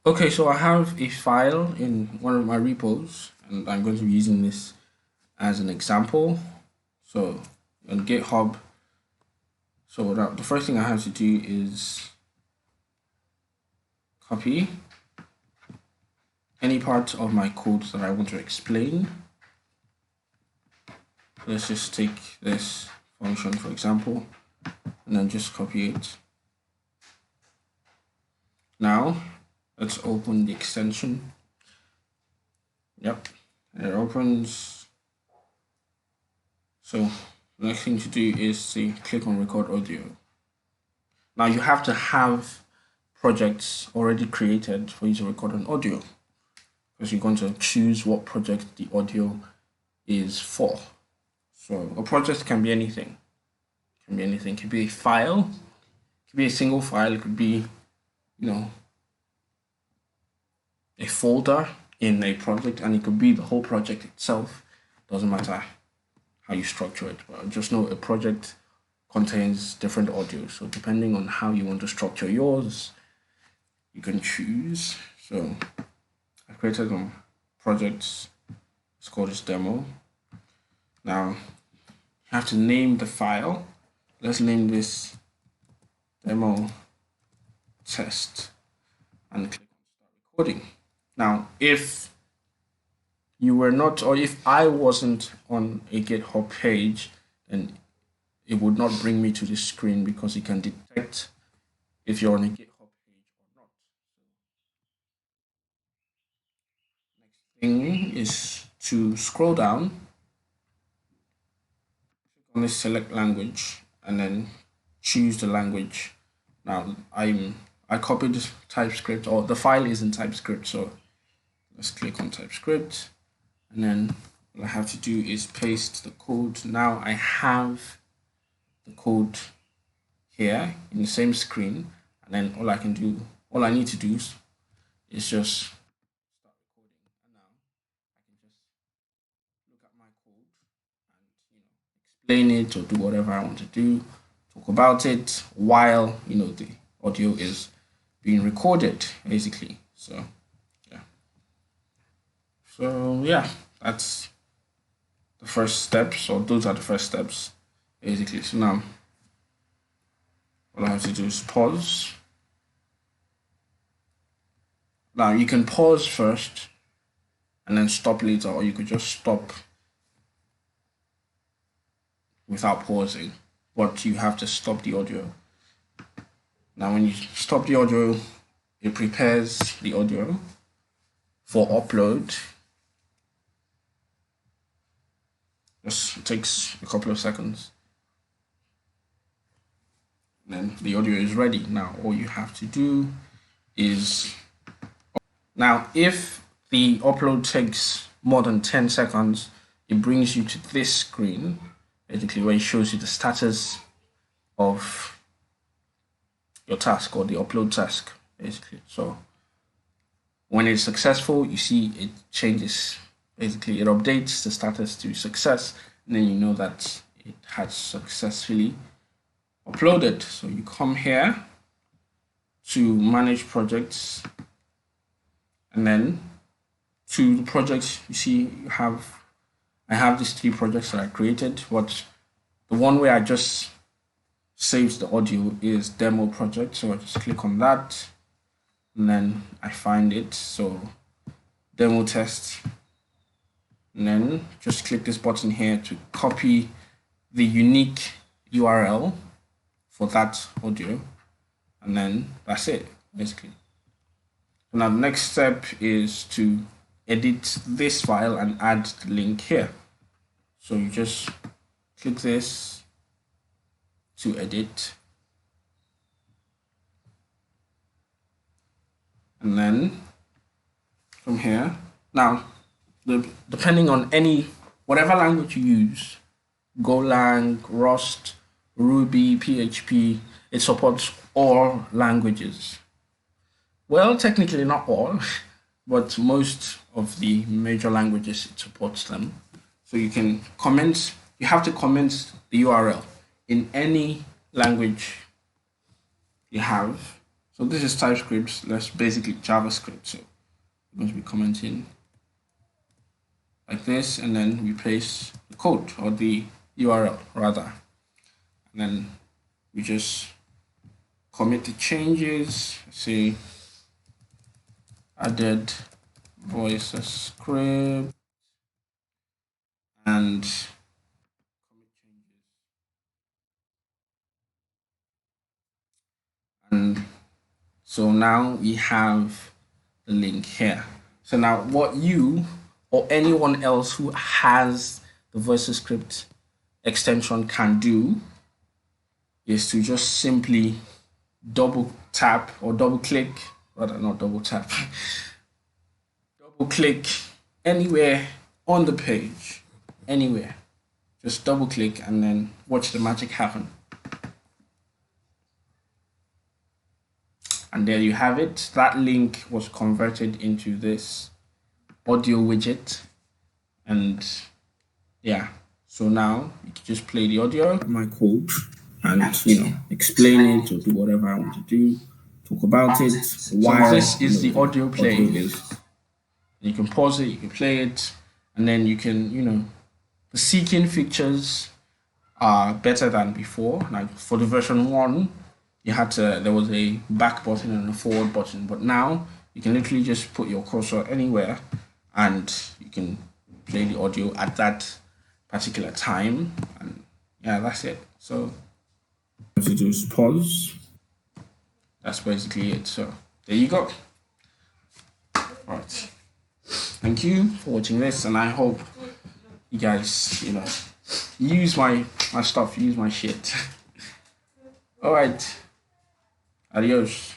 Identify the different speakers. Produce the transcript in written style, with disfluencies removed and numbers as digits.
Speaker 1: Okay, so I have a file in one of my repos, and I'm going to be using this as an example. So on GitHub, so the first thing I have to do is copy any part of my code that I want to explain. Let's just take this function, for example, and then just copy it. Now, let's open the extension. Yep, it opens. So the next thing to do is to click on record audio. Now you have to have projects already created for you to record an audio, because you're going to choose what project the audio is for. So a project can be anything. It can be anything. It could be a file. It could be a single file. It could be, a folder in a project, and it could be the whole project itself. Doesn't matter how you structure it, but just know a project contains different audio. So depending on how you want to structure yours, you can choose. So I created some projects. Let's call this demo. Now you have to name the file. Let's name this demo test and click on start recording. Now, if you were not, or if I wasn't on a GitHub page, then it would not bring me to this screen, because it can detect if you're on a GitHub page or not. Next thing is to scroll down, click on this select language, and then choose the language. Now I copied TypeScript, or the file is in TypeScript, so let's click on TypeScript, and then what I have to do is paste the code. Now I have the code here in the same screen, and then all I need to do is just start recording. And now I can just look at my code and explain it, or do whatever I want to do, talk about it while the audio is being recorded, basically. So yeah, that's the first steps, or those are the first steps, basically. So now all I have to do is pause. Now you can pause first and then stop later, or you could just stop without pausing, but you have to stop the audio. Now when you stop the audio, it prepares the audio for upload. Just takes a couple of seconds. And then the audio is ready. Now all you have to do is, now if the upload takes more than 10 seconds, it brings you to this screen, basically, where it shows you the status of your task, or the upload task, basically. So when it's successful, you see it changes. Basically, it updates the status to success, and then you know that it has successfully uploaded. So you come here to manage projects, and then to the projects, you see I have these 3 projects that I created, but the one where I just saved the audio is demo project. So I just click on that, and then I find it. So demo test, and then just click this button here to copy the unique URL for that audio, and then that's it, basically. So now the next step is to edit this file and add the link here. So you just click this to edit, and then from here, now depending on whatever language you use, Golang, Rust, Ruby, PHP, it supports all languages. Well, technically not all, but most of the major languages, it supports them. So you have to comment the URL in any language you have. So this is TypeScript. That's basically JavaScript. So we're going to be commenting like this, and then we paste the code, or the URL rather, and then we just commit the changes. Say added VoisaScript and commit changes, and so now we have the link here. So now what you or anyone else who has the VoisaScript extension can do is to just simply double tap or double click, rather not double tap, double click anywhere on the page, anywhere. Just double click and then watch the magic happen. And there you have it. That link was converted into this audio widget, and yeah, so now you can just play the audio, my code, and explain it or do whatever I want to do, talk about it. While this is the audio playing, you can pause it, you can play it, and then you can the seeking features are better than before. Like for the version 1, there was a back button and a forward button, but now you can literally just put your cursor anywhere and you can play the audio at that particular time, and yeah, that's it. So to just pause. That's basically it. So there you go. Alright, thank you for watching this, and I hope you guys use my stuff, use my shit. Alright, adios.